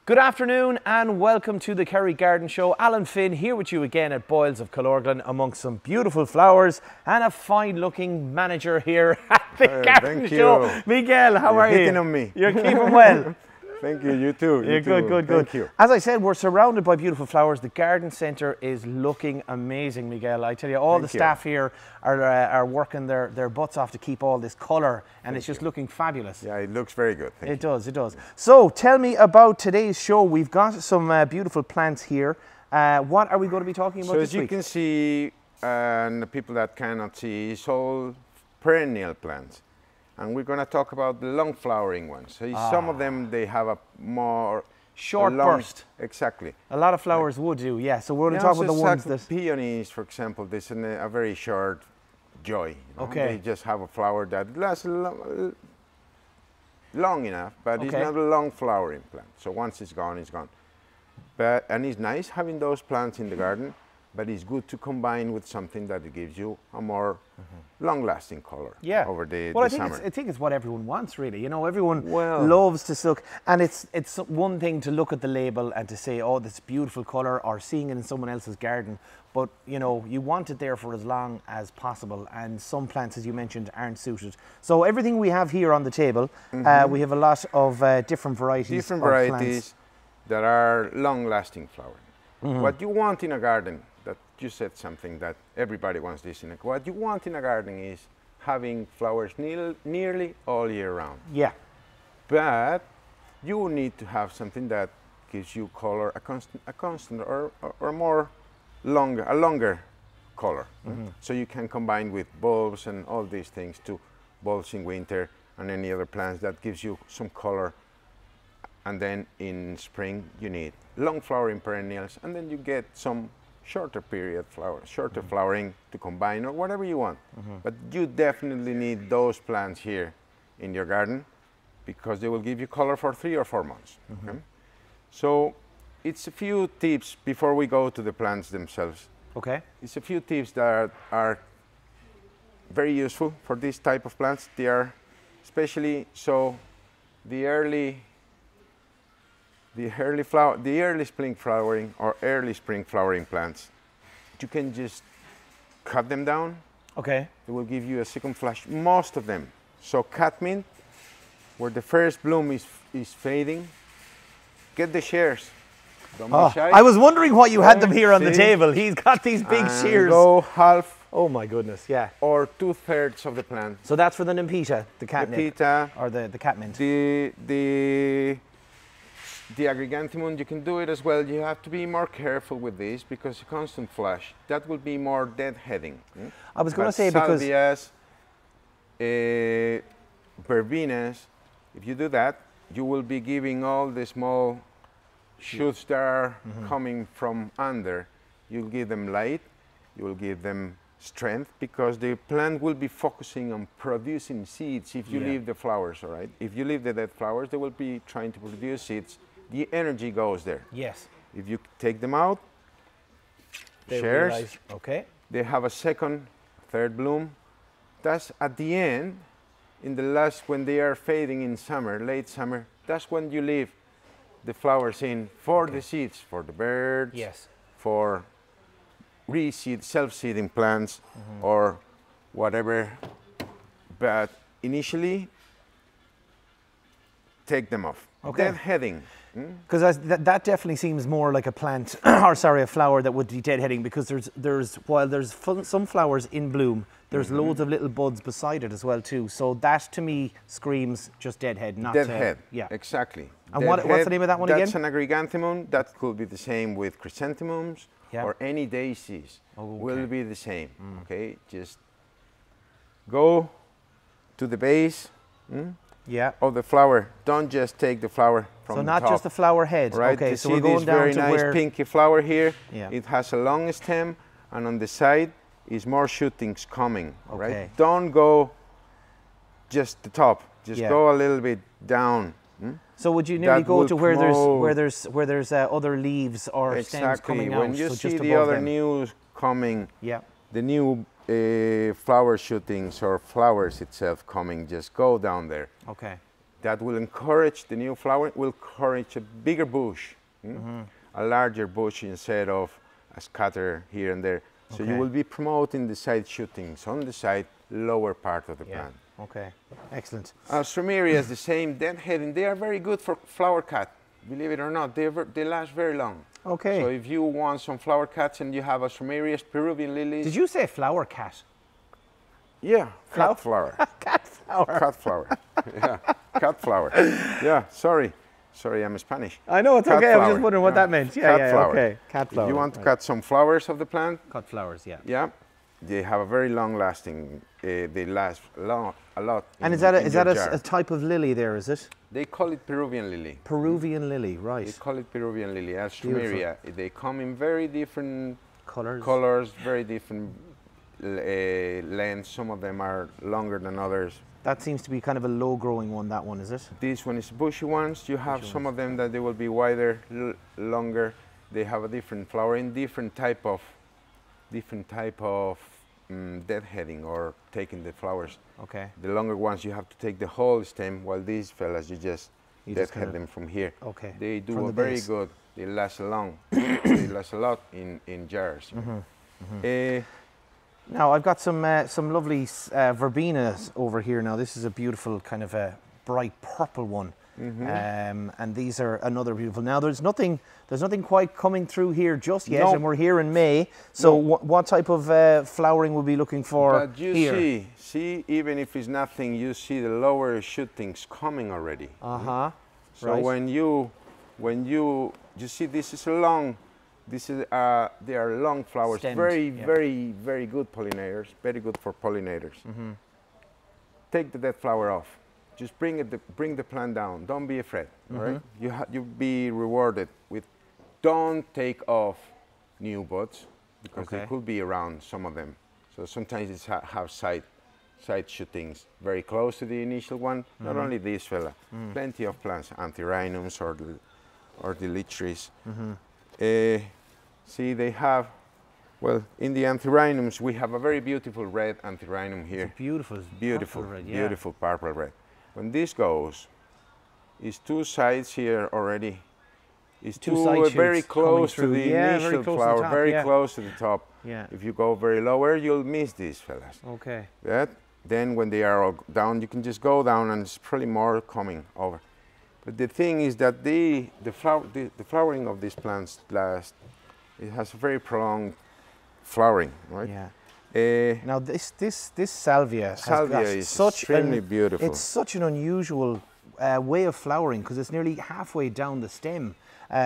Good afternoon and welcome to the Kerry Garden Show. Alan Finn here with you again at Boyles of Killorglin amongst some beautiful flowers and a fine looking manager here at the Garden Show. Miguel, how are you? You're hitting on me. You're keeping well. Thank you, you too. You're good. Thank you. As I said, we're surrounded by beautiful flowers. The garden centre is looking amazing, Miguel. I tell you, all the staff here are working their butts off to keep all this colour, and it's just looking fabulous. Yeah, it looks very good. It does. So tell me about today's show. We've got some beautiful plants here. What are we going to be talking about this week? So as you can see, and the people that cannot see, it's all perennial plants. And we're going to talk about the long flowering ones. So some of them, they have a more short burst. Exactly. A lot of flowers would do, yeah. So we're going to talk about the ones that... Peonies, for example, this is a very short joy. You know? Okay. They just have a flower that lasts long enough, but it's not a long flowering plant. So once it's gone, it's gone. And it's nice having those plants in the garden, but it's good to combine with something that gives you a more long-lasting color over the summer. I think it's what everyone wants, really. You know, everyone loves to look, and it's one thing to look at the label and to say, oh, this beautiful color, or seeing it in someone else's garden, but you know, you want it there for as long as possible, and some plants, as you mentioned, aren't suited. So everything we have here on the table, we have a lot of different varieties of plants that are long-lasting flowering. What you want in a garden, that you said something that everybody wants this in a garden. What you want in a garden is having flowers nearly all year round. Yeah. But you need to have something that gives you color, a constant or a longer color. So you can combine with bulbs and all these things to bulbs in winter and any other plants that gives you some color. And then in spring you need long flowering perennials, and then you get some shorter period flowers, shorter flowering to combine or whatever you want. But you definitely need those plants here in your garden because they will give you color for 3 or 4 months. Okay? So it's a few tips before we go to the plants themselves. Okay. It's a few tips that are very useful for this type of plants. They are especially so the early spring flowering or early spring flowering plants, you can just cut them down. Okay. They will give you a second flush, most of them. So catmint, where the first bloom is fading, get the shears. Don't be shy. I was wondering why you had them here on the table. He's got these big shears. Go half. Oh my goodness, yeah. Or 2/3 of the plant. So that's for the Nempita, the catnip. Or the catmint. The agriganthemum, you can do it as well. You have to be more careful with this because a constant flush, that will be more deadheading. I was going to say because... Salvias, verbenas, if you do that, you will be giving all the small shoots that are coming from under. You'll give them light, you will give them strength because the plant will be focusing on producing seeds if you leave the flowers, all right? If you leave the dead flowers, they will be trying to produce seeds. The energy goes there. Yes. If you take them out, shares, they have a second, third bloom. That's at the end, in the last, when they are fading in summer, late summer, that's when you leave the flowers in for the seeds, for the birds, for reseed, self-seeding plants, or whatever. But initially, take them off. Deadheading. Because that definitely seems more like a plant, or sorry, a flower that would be deadheading, because while there's some flowers in bloom, there's loads of little buds beside it as well too. So that to me screams just deadhead, not deadhead. Yeah, exactly. And what's the name of that one again? That's an agriganthemum. That could be the same with chrysanthemums or any daisies. Will be the same. Okay, just go to the base. Of the flower. Don't just take the flower from the top. So not just the flower head. Right? Okay, so we're going down to very nice pinky flower here. It has a long stem, and on the side is more shootings coming. Right? Don't go just the top. Just go a little bit down. So would you nearly go to where there's other leaves or stems coming out? When you see the other new coming, the new flower shootings or flowers itself coming, just go down there. Okay. that will encourage the new flower, will encourage a bigger bush, a larger bush instead of a scatter here and there. So you will be promoting the side shootings on the side lower part of the plant. Okay, excellent. Stromerias, the same deadheading, they are very good for flower cut. Believe it or not, they last very long. Okay. So if you want some flower cuts and you have Stromerias, Peruvian lilies. Did you say flower cat? Yeah, cat flower. Cat flower. Cat flower. Yeah, cat flower. Yeah, sorry, I'm Spanish. I know, it's cat okay. Flower. I was just wondering what that meant. Cat flower. Okay. Cat flower. If you want to cut some flowers of the plant. Cut flowers, yeah. Yeah, they have a very long lasting. They last a lot. And is that a type of lily there? Is it? They call it Peruvian lily. Peruvian lily, right? They call it Peruvian lily. Stromeria. They come in very different colors, very different lengths. Some of them are longer than others. That seems to be kind of a low-growing one. That one, is it? This one is bushy ones. You have some of them that they will be wider, longer. They have a different flowering, different type of deadheading or taking the flowers. Okay. The longer ones you have to take the whole stem, while these fellas you just deadhead them from here. Okay. They do very good. They last long. They last a lot in jars. Now I've got some lovely verbenas over here. Now this is a beautiful kind of a bright purple one, and these are another beautiful. Now there's nothing quite coming through here just yet, and we're here in May. So what type of flowering we'll be looking for but you here? See, even if it's nothing, you see the lower shootings coming already. So when you see this is a long. They are long flowers, Stemmed, very good pollinators, very good for pollinators. Take the dead flower off. Just bring the plant down. Don't be afraid, right? You be rewarded with. Don't take off new buds because they could be around some of them. So sometimes it's have side shootings very close to the initial one. Not only this fella, plenty of plants, anthurynums or the leech trees. See, they have, well, in the anthurynums, we have a very beautiful red anthurynum here. Beautiful red, beautiful purple red. When this goes, it's two sides here already. It's two very close to the initial flower, very close to the top. If you go very lower, you'll miss these fellas. Okay. Then when they are all down, you can just go down and it's probably more coming over. But the thing is that the flowering of these plants it has a very prolonged flowering, right? Yeah. Now this salvia is extremely beautiful. It's such an unusual way of flowering because it's nearly halfway down the stem.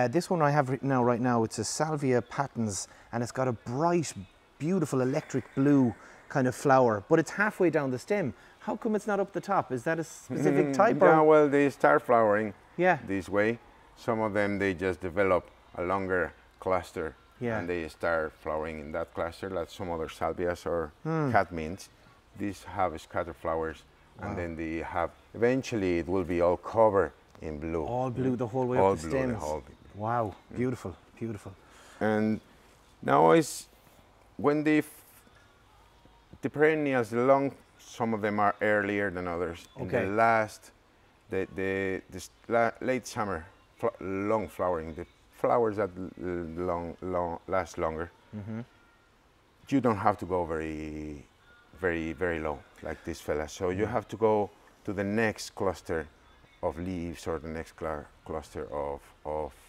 This one I have right now, it's a salvia patens, and it's got a bright, beautiful electric blue kind of flower, but it's halfway down the stem. How come it's not up the top? Is that a specific type? Yeah, well, they start flowering this way. Some of them, they just develop a longer cluster and they start flowering in that cluster, like some other salvias or cadmiums. These have scatter flowers, and then they have, eventually it will be all covered in blue. All blue the whole way up the stems. Wow, beautiful, beautiful. And now is when the perennials, some of them are earlier than others. Okay. In the late summer, long flowering, the flowers that last longer. You don't have to go very low like this fella. So you have to go to the next cluster of leaves or the next cluster of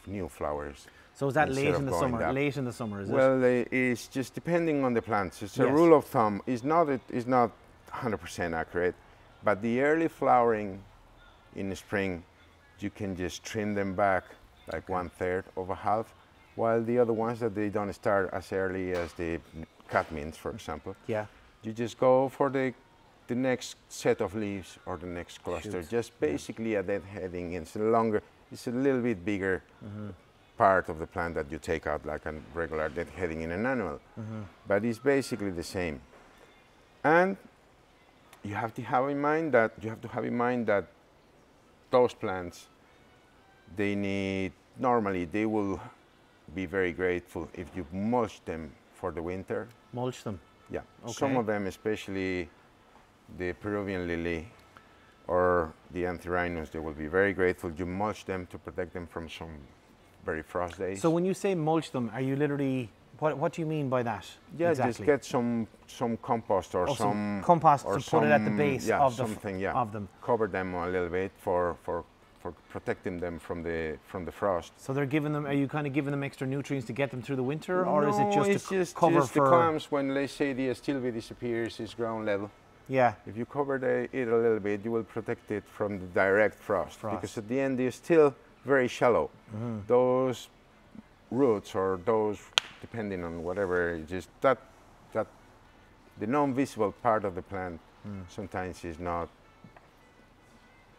new flowers. So is that late in the summer? Late in the summer, is it? Well, it's just depending on the plants. It's a rule of thumb. It's not 100% accurate, but the early flowering in the spring, you can just trim them back like 1/3 of a half, while the other ones that they don't start as early as the cadmiums, for example. You just go for the next set of leaves or the next cluster. Just basically a deadheading. It's longer. It's a little bit bigger part of the plant that you take out like a regular deadheading in an annual, but it's basically the same. And you have to have in mind that those plants, normally they will be very grateful if you mulch them for the winter. Mulch them? Yeah. Okay. Some of them, especially the Peruvian lily, or the anthirhinos, they will be very grateful. You mulch them to protect them from some very frost days. So when you say mulch them, are you literally, what do you mean by that? Yeah, exactly? just get some compost or some compost to put it at the base of them. Cover them a little bit for protecting them from the frost. So they're giving them. Are you kind of giving them extra nutrients to get them through the winter, or no, is it just to cover just for? The clams, when let's say the stilby disappears, is ground level. Yeah. If you cover it a little bit, you will protect it from the direct frost. Because at the end they're still very shallow. Those roots, or those, depending on whatever, just that the non-visible part of the plant sometimes is not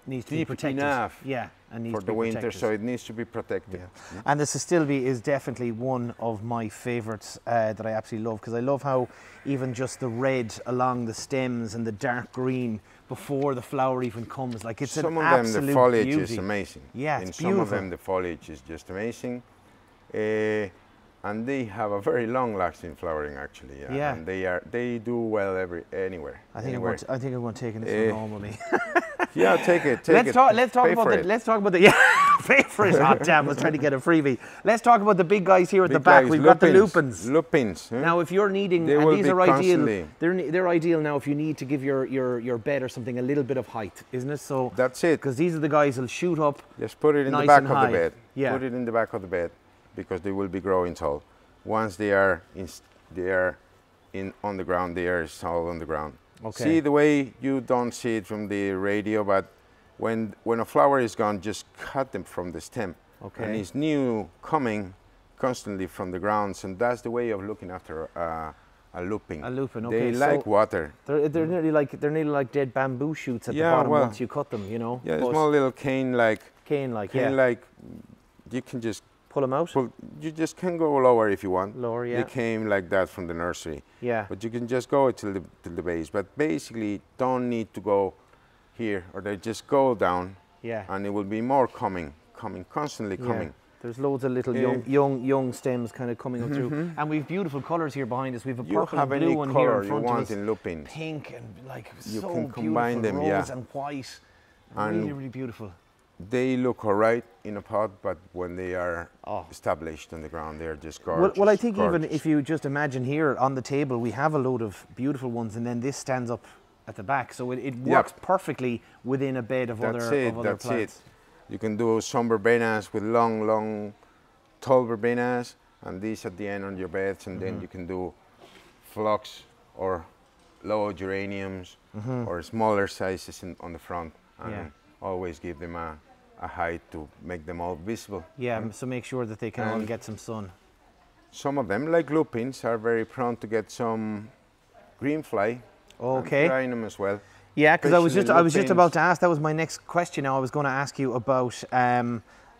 needs to be deep protected enough and needs for to the be winter, protected. so it needs to be protected. Yeah. And the stilby is definitely one of my favourites that I absolutely love, because I love how even just the red along the stems and the dark green before the flower even comes, like it's some an of them absolute the foliage beauty. is amazing. Yeah, in it's some beautiful. of them the foliage is just amazing. And they have a very long-lasting flowering, actually. Yeah. And they do well anywhere. I think I'm going to take this one home with me. Yeah, take it. Let's talk about the yeah, pay for it. Hot damn, I was trying to get a freebie. Let's talk about the big guys here at the back. We've got the lupins. Lupins. Huh? Now, if you're needing, they and will these be are ideal. constantly. They're ideal now if you need to give your bed or something a little bit of height, isn't it? So that's it. Because these are the guys who'll shoot up. Just put it in nice the back and of high. the bed. Yeah. Put it in the back of the bed, because they will be growing tall. Once they are on the ground, they are tall on the ground. Okay. See the way you don't see it from the radio, but when a flower is gone, just cut them from the stem. Okay. And it's new coming constantly from the grounds, and that's the way of looking after a lupin. A lupin, okay. They like water. They're nearly like dead bamboo shoots at the bottom once you cut them, you know. Yeah, small little cane-like. Cane-like. You can just pull them out. You just can go lower if you want. Lower, yeah. They came like that from the nursery. Yeah. But you can just go till the base. But basically, don't need to go here, or they just go down. Yeah. And it will be more coming, constantly coming. There's loads of little young stems kind of coming up through, and we've beautiful colours here behind us. We've a purple and blue one here in front of us. In lupins. Pink and like you so can combine beautiful, them, rose and white, and really beautiful. They look alright in a pot, but when they are established on the ground, they're just gorgeous. Well, I think even if you just imagine here on the table, we have a load of beautiful ones, and then this stands up at the back, so it works perfectly within a bed of other plants. That's it. You can do some verbenas with long, tall verbenas, and these at the end on your beds, and then you can do phlox or low geraniums or smaller sizes on the front, and always give them a height to make them all visible. Yeah, so make sure that they can all get some sun. Some of them, like lupins, are very prone to get some green fly. Okay. Rhinum as well. Yeah, because I was just about to ask. That was my next question. Now I was going to ask you about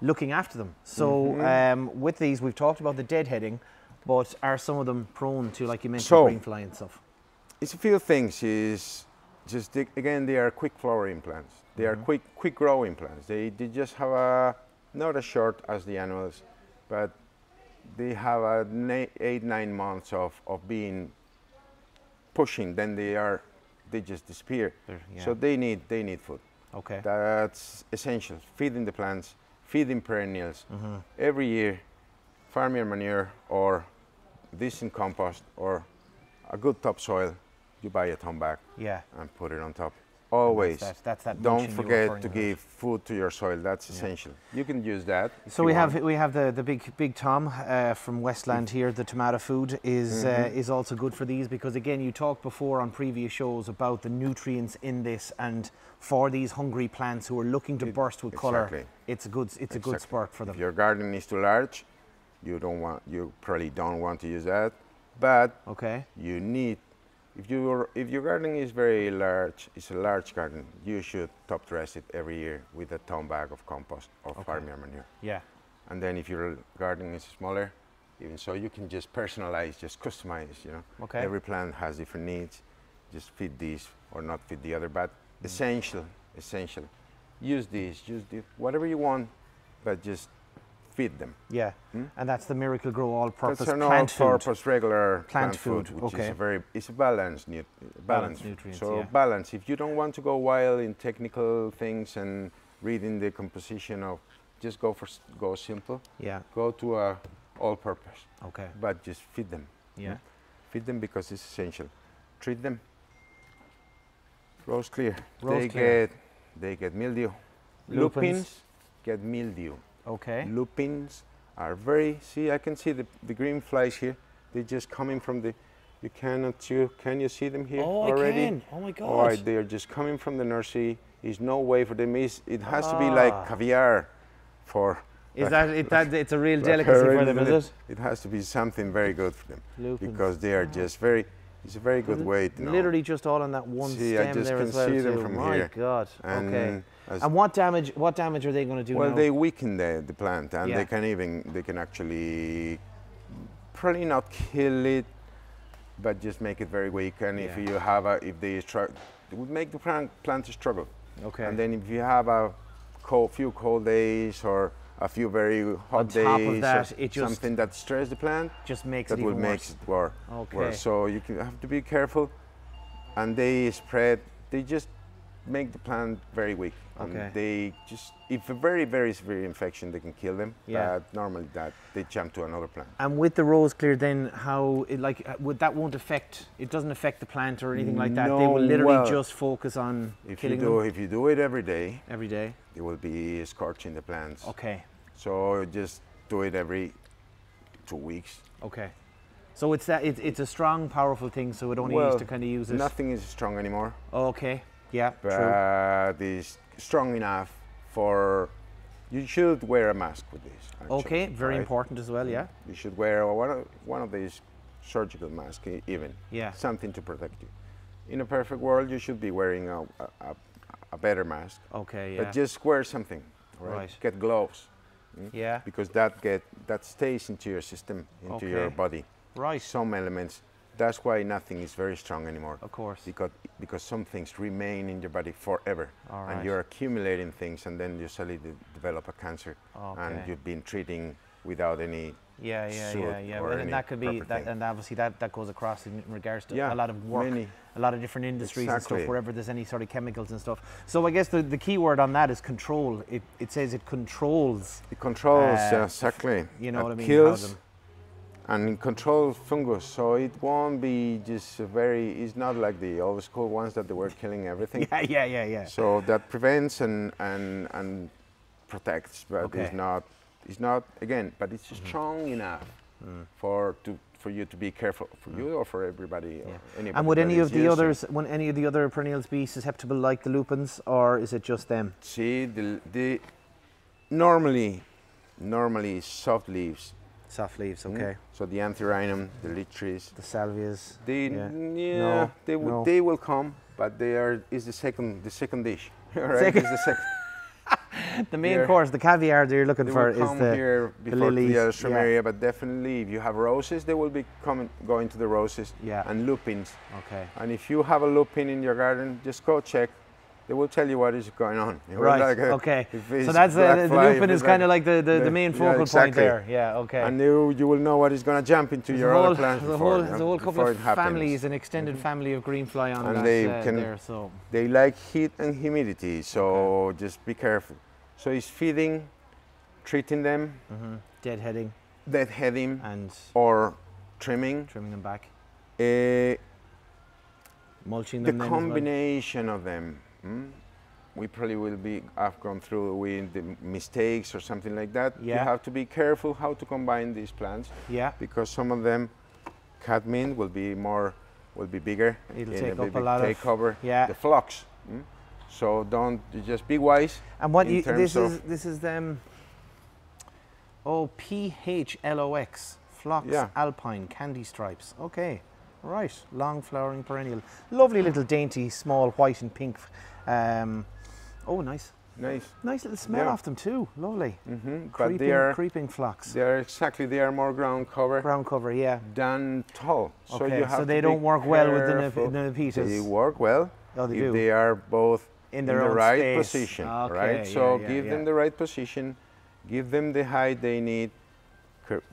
looking after them. So with these, we've talked about the deadheading, but are some of them prone to, like you mentioned, green fly and stuff? It's a few things. Is just again, they are quick flowering plants. They are quick growing plants. They just have not as short as the annuals, but they have 8-9 months of being pushing. Then they just disappear. So they need food. Okay. That's essential. Feeding the plants, feeding perennials. Every year, farmyard manure or decent compost or a good topsoil. You buy a ton bag and put it on top. Always. That's that Don't forget to give food to your soil. That's essential. You can use that. So we have the big Tom from Westland here. The tomato food is also good for these, because again, you talked before on previous shows about the nutrients in this, and for these hungry plants who are looking to burst with colour, it's a good spurt for them. If your garden is too large, you probably don't want to use that, but you need. If your garden is very large, it's a large garden, you should top dress it every year with a ton bag of compost or farmyard manure. Yeah. And then if your garden is smaller, even so, you can just personalize, just customize, you know. Okay. Every plant has different needs. Just feed these or not feed the other, but essential. Use these, whatever you want, but just feed them. Yeah, and that's the Miracle Grow all-purpose That's an plant food. all-purpose regular plant food, which okay. is it's a balanced nutrients. So yeah. balance. If you don't want to go wild in technical things and reading the composition of, just go simple. Yeah. Go to a all-purpose. Okay. But just feed them. Yeah. Feed them because it's essential. Treat them. Rose clear. They get mildew. Lupins get mildew. Okay. Lupins are very, I can see the green flies here. They're just coming from can you see them here already? I can. Oh my God. All right, they are just coming from the nursery. There's no way for them. It has to be like caviar for. It's a real delicacy for them, is it? It has to be something very good for them. Lupins. Because they are just very, it's a very good way to know. Literally just all on that one stem I just there can as well. see them from my here. God. And okay. And what damage are they going to do now? Well, they weaken the plant, and they can actually probably not kill it, but just make it very weak. And if you have it would make the plant struggle. Okay. And then if you have few cold days or a few very hot days, on top of that, it just something that stresses the plant, just makes that it will even make worse. it worse. Okay. So you have to be careful, and they spread. They just make the plant very weak. Okay. And they just, if a very, very severe infection, they can kill them. Yeah. But normally they jump to another plant. And with the rose clear, then how won't affect? It doesn't affect the plant or anything like that. No, they will literally just focus on killing them. If you do it every day, it will be scorching the plants. Okay. So just do it every 2 weeks. Okay. So it's a strong, powerful thing. So it only needs to kind of use it. Nothing is strong anymore. Okay. Yeah. But it's strong enough for. You should wear a mask with this. Actually, okay. Very important as well. Yeah. You should wear one of these surgical masks, even. Yeah. Something to protect you. In a perfect world, you should be wearing a better mask. Okay. Yeah. But just wear something. Right. Get gloves. Yeah. Because that stays into your system, into your body. Right. Some elements. That's why nothing is very strong anymore. Of course. Because some things remain in your body forever. All right. And you're accumulating things, and then you suddenly develop a cancer. Okay. And you've been treating without any. Yeah. Or And that could be that, and obviously that goes across in regards to a lot of work, a lot of different industries and stuff, wherever there's any sort of chemicals and stuff. So I guess the key word on that is control. It says it controls. It controls exactly. You know what I mean? Kills. And it controls fungus, so it won't be just it's not like the old school ones that they were killing everything. Yeah. So that prevents and protects, but it's not again, but it's strong enough for you to be careful, for you or for everybody. Or anybody. And would any of the other perennials be susceptible like the lupins, or is it just them? See, the normally soft leaves. Soft leaves, okay. So the antherinum, the leech trees, the salvias. They will come, but is the second dish. Right? Second. Is the second. The main course, the caviar that you're looking for is the lilies. The Alstrom area, but definitely if you have roses, they will be going to the roses. Yeah. And lupins. Okay. And if you have a lupin in your garden, just go check. They will tell you what is going on. Right. Okay. So that's the lupin is kind of like the main focal point there. Yeah. Okay. And you will know what is going to jump into your other plants. There's a whole couple of families, an extended family of greenfly on that there. So they like heat and humidity. So just be careful. So it's feeding, treating them, deadheading, and or trimming them back, mulching them. The combination of them. We probably will have gone through with the mistakes or something like that. You have to be careful how to combine these plants. Yeah. Because some of them, cadmium will be bigger. It'll take up a lot of cover. Yeah. The phlox. So just be wise. And what this is them. Oh, PHLOX, phlox alpine candy stripes. Okay. Right, long flowering perennial. Lovely little dainty, small white and pink. Oh, nice. Nice little smell off them too. Lovely. Creeping phlox. They are more ground cover. Than tall. Okay, so they don't work well with the nepitas. They work well if they are both in the right position. Okay, right? So give them the right position. give them the height they need.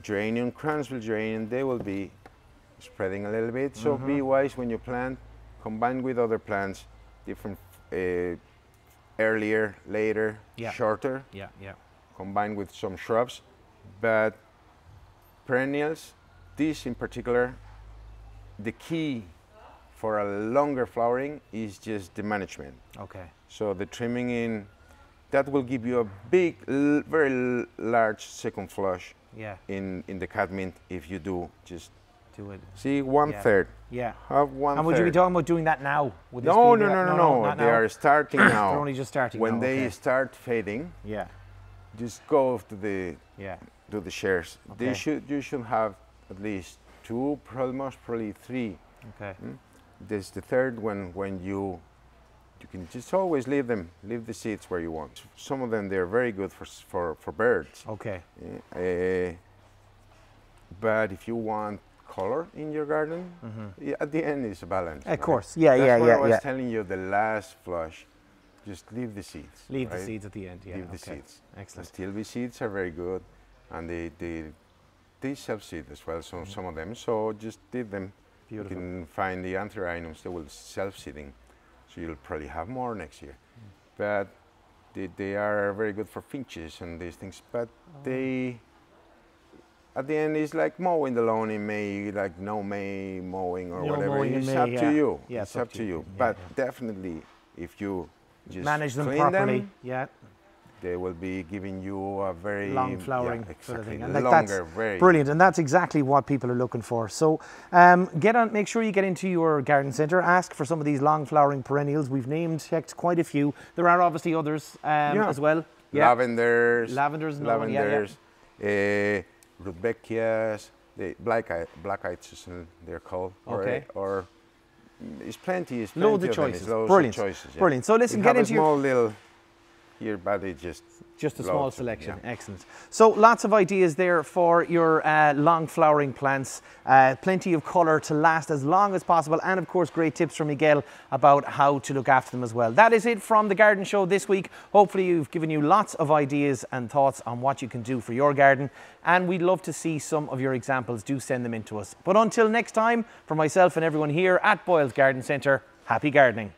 Geranium, crownsville geranium, they will be spreading a little bit. So be wise when you plant, combine with other plants, different earlier, later, shorter. Yeah, yeah. Combined with some shrubs, but perennials, this in particular, the key for a longer flowering is just the management. Okay. So the trimming in, that will give you a big, very large second flush. Yeah. In the cadmint, if you do just do it. See, one third. Yeah. Have one. And would you be talking about doing that now? Would this No, be no. They are starting now. They're only just starting when now. They start fading. Yeah. Just go to the to the shares. Okay. You should have at least two, most probably three. Okay. This the third one when you can just always leave the seeds where you want. Some of them they're very good for birds. Okay. But if you want color in your garden, at the end it's a balance. Of course. Yeah, That's what I was telling you, the last flush. Just leave the seeds. Leave the seeds at the end, yeah. Leave the seeds. Excellent. Still, the seeds are very good, and they self-seed as well, so some of them. So just leave them. Beautiful. You can find the anthuriums, they will self-seeding, so you'll probably have more next year. But they are very good for finches and these things, but they, at the end, it's like mowing the lawn in May, like no May mowing or whatever. It's up to you. Yeah, it's up to you. But definitely, if you just manage them clean properly, they will be giving you a very long flowering sort of thing. And longer, very brilliant, and that's exactly what people are looking for. So make sure you get into your garden centre, ask for some of these long flowering perennials. We've checked quite a few. There are obviously others as well. Yeah. Lavenders, Rudbeckias, the black-eyed Susan, they're called. Okay. Or it's plenty. Loads of choices. Brilliant. Brilliant. So listen, get into your little here, but it just a small selection. Excellent. So lots of ideas there for your long flowering plants. Plenty of colour to last as long as possible, and of course great tips from Miguel about how to look after them as well. That is it from the Garden Show this week. Hopefully you've given you lots of ideas and thoughts on what you can do for your garden, and we'd love to see some of your examples. Do send them in to us. But until next time, for myself and everyone here at Boyles Garden Centre, happy gardening.